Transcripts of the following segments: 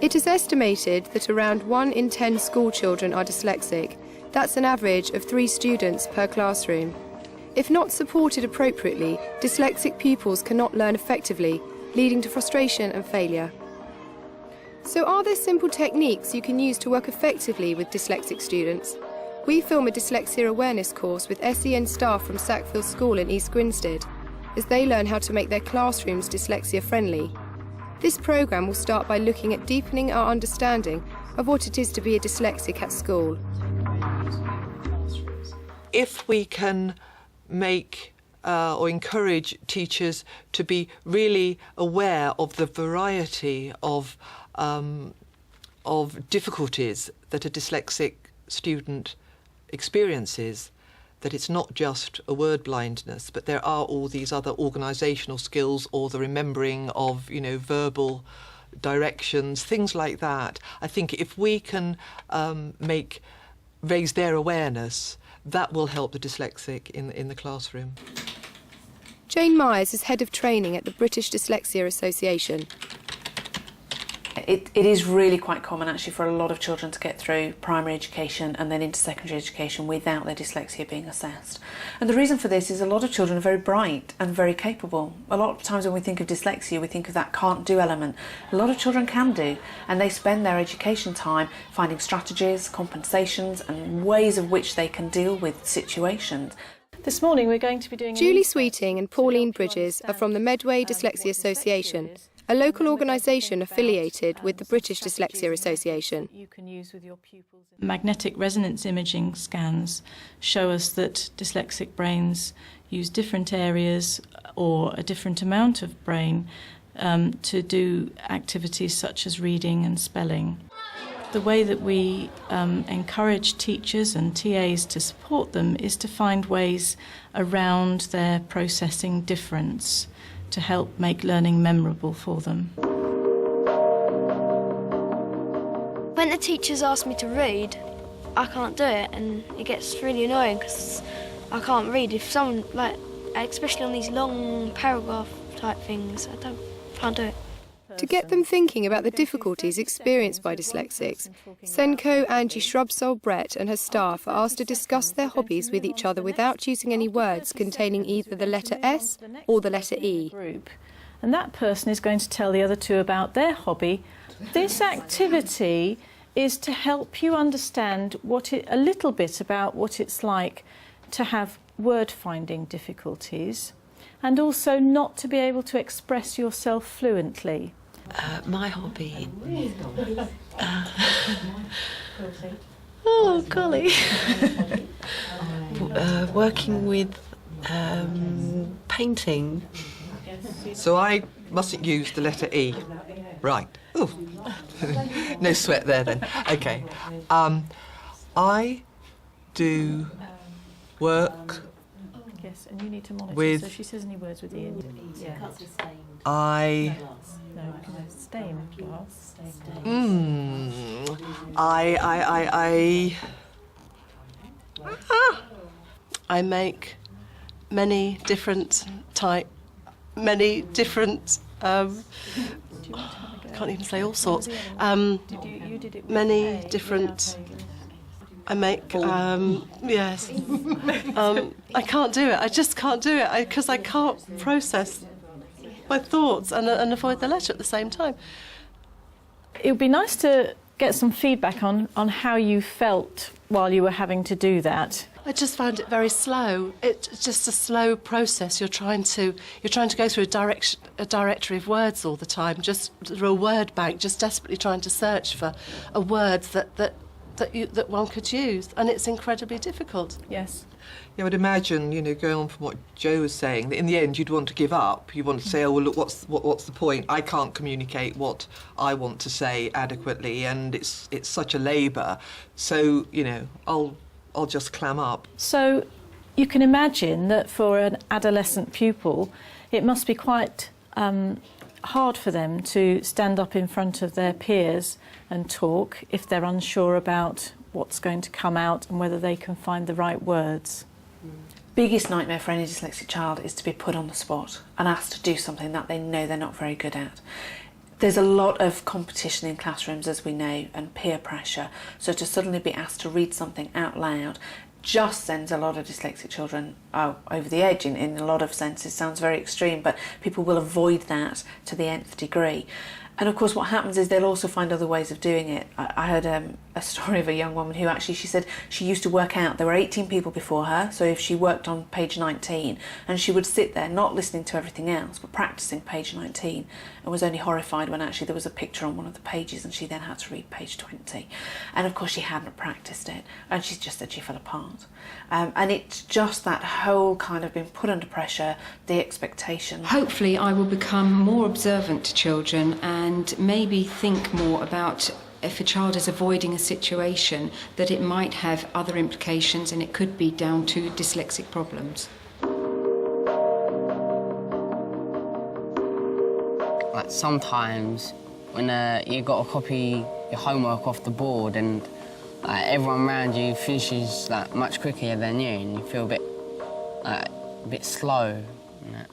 It is estimated that around 1 in 10 school children are dyslexic. That's an average of 3 students per classroom. If not supported appropriately, dyslexic pupils cannot learn effectively, leading to frustration and failure. So are there simple techniques you can use to work effectively with dyslexic students? We film a dyslexia awareness course with SEN staff from Sackville School in East Grinstead, as they learn how to make their classrooms dyslexia friendly. This programme will start by looking at deepening our understanding of what it is to be a dyslexic at school. If we can make or encourage teachers to be really aware of the variety of difficulties that a dyslexic student experiences, that it's not just a word blindness, but there are all these other organisational skills or the remembering of, verbal directions, things like that. I think if we can raise their awareness, that will help the dyslexic in the classroom. Jane Myers is Head of Training at the British Dyslexia Association. It is really quite common actually for a lot of children to get through primary education and then into secondary education without their dyslexia being assessed. And the reason for this is a lot of children are very bright and very capable. A lot of times when we think of dyslexia, we think of that can't do element. A lot of children can do, and they spend their education time finding strategies, compensations and ways of which they can deal with situations. This morning we're going to be doing... Julie Sweeting and Pauline Bridges are from the Medway Dyslexia Association, a local organisation affiliated with the British Dyslexia Association. Magnetic resonance imaging scans show us that dyslexic brains use different areas or a different amount of brain to do activities such as reading and spelling. The way that we encourage teachers and TAs to support them is to find ways around their processing difference to help make learning memorable for them. When the teachers ask me to read, I can't do it, and it gets really annoying because I can't read. If someone, especially on these long paragraph type things, I can't do it. To get them thinking about the difficulties experienced by dyslexics, Senko Angie Shrubsole-Brett and her staff are asked to discuss their hobbies with each other without using any words containing either the letter S or the letter E. And that person is going to tell the other two about their hobby. This activity is to help you understand a little bit about what it's like to have word-finding difficulties and also not to be able to express yourself fluently. My hobby. Oh, golly. Working with painting. So I mustn't use the letter E. Right. Ooh. No sweat there then. OK. I do work. Yes, and you need to monitor. With so she says any words with E in. Yeah. I. No, stain. Glass. I make many different I can't even say all sorts. Many different. I make, yes. I can't do it. I just can't do it because I can't process my thoughts and avoid the letter at the same time. It would be nice to get some feedback on how you felt while you were having to do that. I just found it very slow. It's just a slow process. You're trying to go through a directory of words all the time, just through a word bank, just desperately trying to search for a word that one could use, and it's incredibly difficult. Yes. Yeah, I would imagine, going on from what Jo was saying, that in the end you'd want to give up. You want to say, oh, well, look, what's the point? I can't communicate what I want to say adequately, and it's such a labour. So, I'll just clam up. So you can imagine that for an adolescent pupil, it must be quite hard for them to stand up in front of their peers and talk if they're unsure about what's going to come out and whether they can find the right words. Biggest nightmare for any dyslexic child is to be put on the spot and asked to do something that they know they're not very good at. There's a lot of competition in classrooms, as we know, and peer pressure. So to suddenly be asked to read something out loud just sends a lot of dyslexic children over the edge in a lot of senses. Sounds very extreme, but people will avoid that to the nth degree. And of course what happens is they'll also find other ways of doing it. I heard a story of a young woman who actually, she said she used to work out, there were 18 people before her, so if she worked on page 19, and she would sit there not listening to everything else but practising page 19, and was only horrified when actually there was a picture on one of the pages and she then had to read page 20. And of course she hadn't practised it, and she just said she fell apart. And it's just that whole kind of being put under pressure, the expectation. Hopefully I will become more observant to children and maybe think more about if a child is avoiding a situation, that it might have other implications and it could be down to dyslexic problems. Like sometimes when you got to copy your homework off the board and everyone around you finishes like much quicker than you, and you feel a bit slow. You know.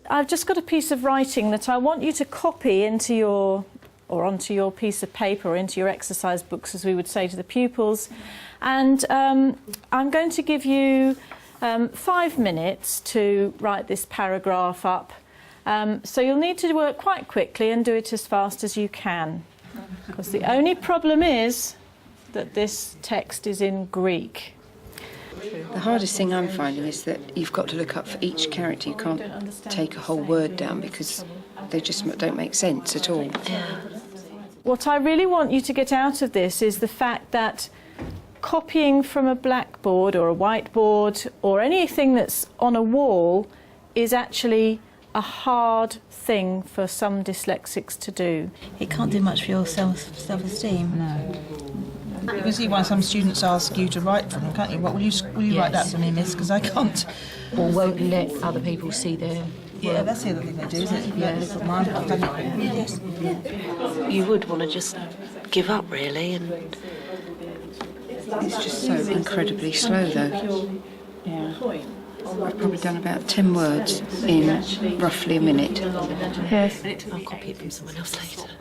I've just got a piece of writing that I want you to copy into your, or onto your piece of paper, or into your exercise books, as we would say to the pupils. And I'm going to give you 5 minutes to write this paragraph up. So you'll need to work quite quickly and do it as fast as you can. Because the only problem is that this text is in Greek. The hardest thing I'm finding is that you've got to look up for each character. You can't take a whole word down because they just don't make sense at all. What I really want you to get out of this is the fact that copying from a blackboard or a whiteboard or anything that's on a wall is actually a hard thing for some dyslexics to do. It can't do much for your self-esteem. No. You can see why some students ask you to write for them, can't you? What will you write that for me, miss? Because I can't. Or won't let other people see their... Yeah, that's the other thing they do, isn't it? Yeah, look at mine, I've done it. Yes. You would want to just give up, really, and... It's just so incredibly slow, though. Yeah. I've probably done about 10 words in roughly a minute. Yes. I'll copy it from someone else later.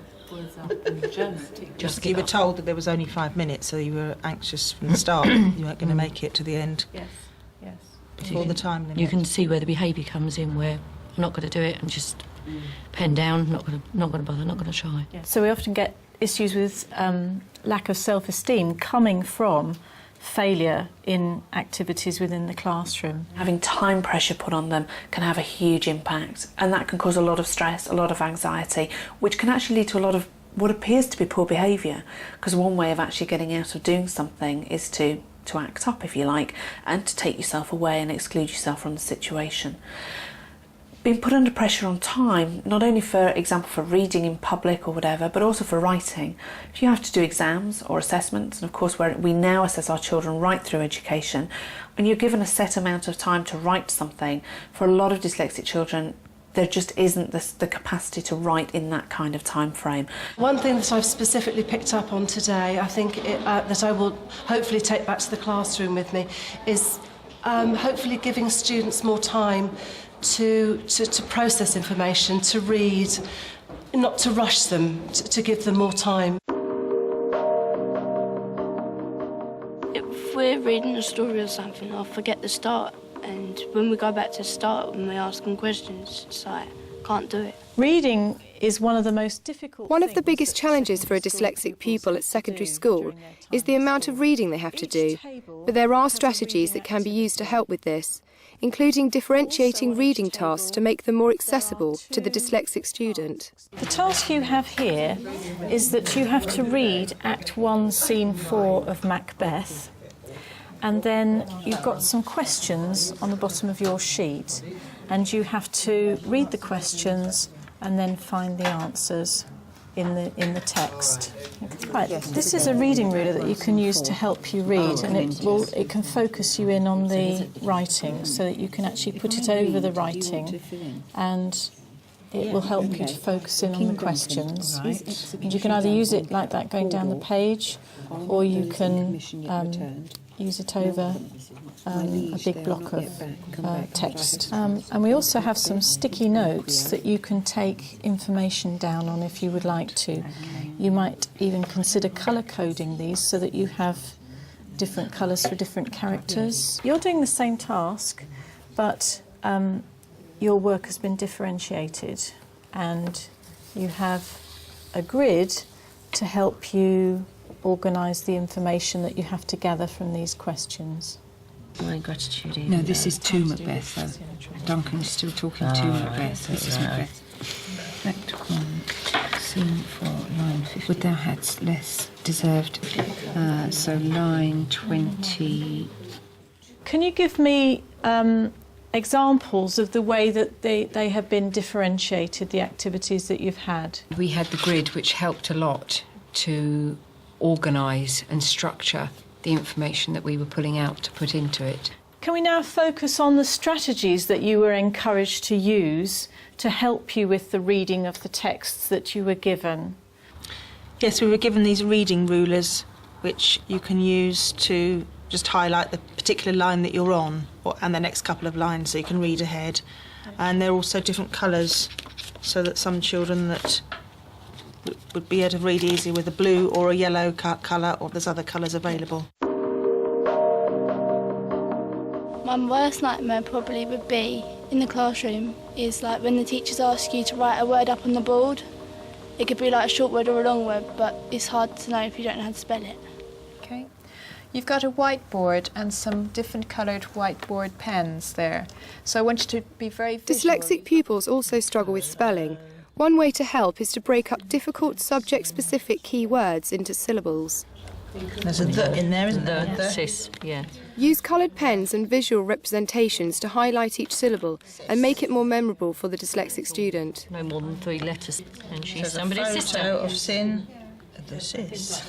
Just you were told that there was only 5 minutes, so you were anxious from the start. You weren't going to make it to the end. Yes, yes. Before the time limit. You can see where the behaviour comes in, where I'm not going to do it, and just pen down, not going to bother, not going to try. So we often get issues with lack of self-esteem coming from failure in activities within the classroom. Having time pressure put on them can have a huge impact, and that can cause a lot of stress, a lot of anxiety, which can actually lead to a lot of what appears to be poor behaviour, because one way of actually getting out of doing something is to act up, if you like, and to take yourself away and exclude yourself from the situation. Being put under pressure on time, not only for example for reading in public or whatever, but also for writing. If you have to do exams or assessments, and of course we now assess our children right through education, and you're given a set amount of time to write something, for a lot of dyslexic children there just isn't the capacity to write in that kind of time frame. One thing that I've specifically picked up on today, I think that I will hopefully take back to the classroom with me, is hopefully giving students more time to process information, to read, not to rush them, to give them more time. If we're reading a story or something, I'll forget the start, and when we go back to the start and we ask them questions, it's like, can't do it. Reading is one of the most difficult One of the biggest challenges for a dyslexic pupil at secondary school is the amount of reading they have to do, but there are strategies that can be used to help with this, including differentiating reading tasks to make them more accessible to the dyslexic student. The task you have here is that you have to read Act 1, Scene 4 of Macbeth, and then you've got some questions on the bottom of your sheet, and you have to read the questions and then find the answers in the text. Right, this is a reading ruler that you can use to help you read, and it can focus you in on the writing so that you can actually put it over the writing, and it will help you to focus in on the questions. And you can either use it like that going down the page, or you can use it over a big block of text. And we also have some sticky notes that you can take information down on if you would like to. You might even consider colour coding these so that you have different colours for different characters. You're doing the same task, but your work has been differentiated, and you have a grid to help you organise the information that you have to gather from these questions. My gratitude is... No, this is to Macbeth, though. Duncan is still talking to Macbeth. This is Macbeth. Act 1, scene 4, line 50. Would thou hadst less deserved... so line 20... Can you give me examples of the way that they have been differentiated, the activities that you've had? We had the grid, which helped a lot to organise and structure the information that we were pulling out to put into it. Can we now focus on the strategies that you were encouraged to use to help you with the reading of the texts that you were given? Yes, we were given these reading rulers, which you can use to just highlight the particular line that you're on, and the next couple of lines, so you can read ahead. And they're also different colours, so that some children that would be able to read easy with a blue or a yellow colour, or there's other colours available. My worst nightmare probably would be in the classroom is like when the teachers ask you to write a word up on the board. It could be like a short word or a long word, but it's hard to know if you don't know how to spell it. Okay. You've got a whiteboard and some different coloured whiteboard pens there. So I want you to be very visual. Dyslexic pupils also struggle with spelling. One way to help is to break up difficult subject-specific key words into syllables. There's a th in there, isn't there? The sis, yeah. Use coloured pens and visual representations to highlight each syllable and make it more memorable for the dyslexic student. No more than 3 letters, and she's There's somebody's a photo sister. of Sin, the sis.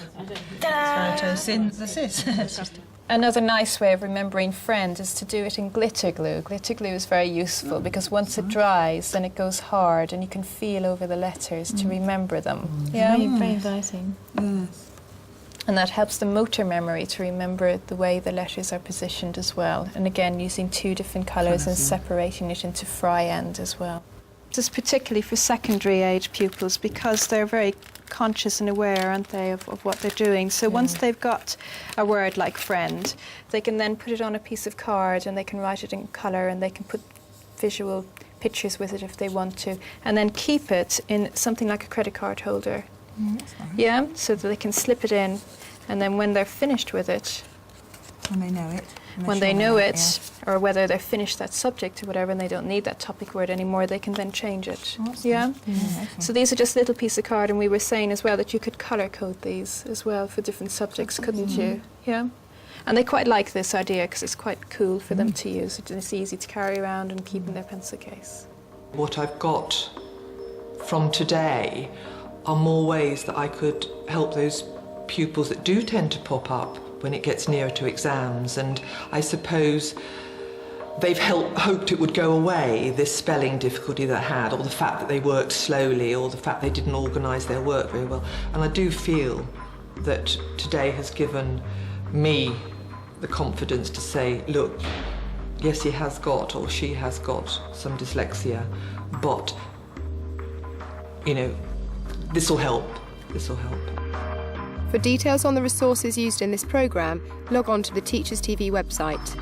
Photo Sin, the sis. Another nice way of remembering friend is to do it in glitter glue. Glitter glue is very useful because once it dries, then it goes hard and you can feel over the letters to remember them. Yeah, Very inviting. and that helps the motor memory to remember the way the letters are positioned as well. And again, using 2 different colours and separating it into fry end as well. This is particularly for secondary age pupils because they're very conscious and aware, aren't they, of what they're doing. So once they've got a word like friend, they can then put it on a piece of card and they can write it in colour and they can put visual pictures with it if they want to, and then keep it in something like a credit card holder. Yeah, so that they can slip it in, and then when they're finished with it, When they know it. when they know it, or whether they're finished that subject or whatever and they don't need that topic word anymore, they can then change it. Yeah? So these are just a little piece of card, and we were saying as well that you could colour code these as well for different subjects, couldn't you? Yeah? And they quite like this idea because it's quite cool for them to use. It's easy to carry around and keep in their pencil case. What I've got from today are more ways that I could help those pupils that do tend to pop up when it gets nearer to exams, and I suppose they've hoped it would go away, this spelling difficulty they had, or the fact that they worked slowly, or the fact they didn't organise their work very well. And I do feel that today has given me the confidence to say, look, yes, he has got, or she has got some dyslexia, but, you know, this will help. This will help. For details on the resources used in this programme, log on to the Teachers TV website.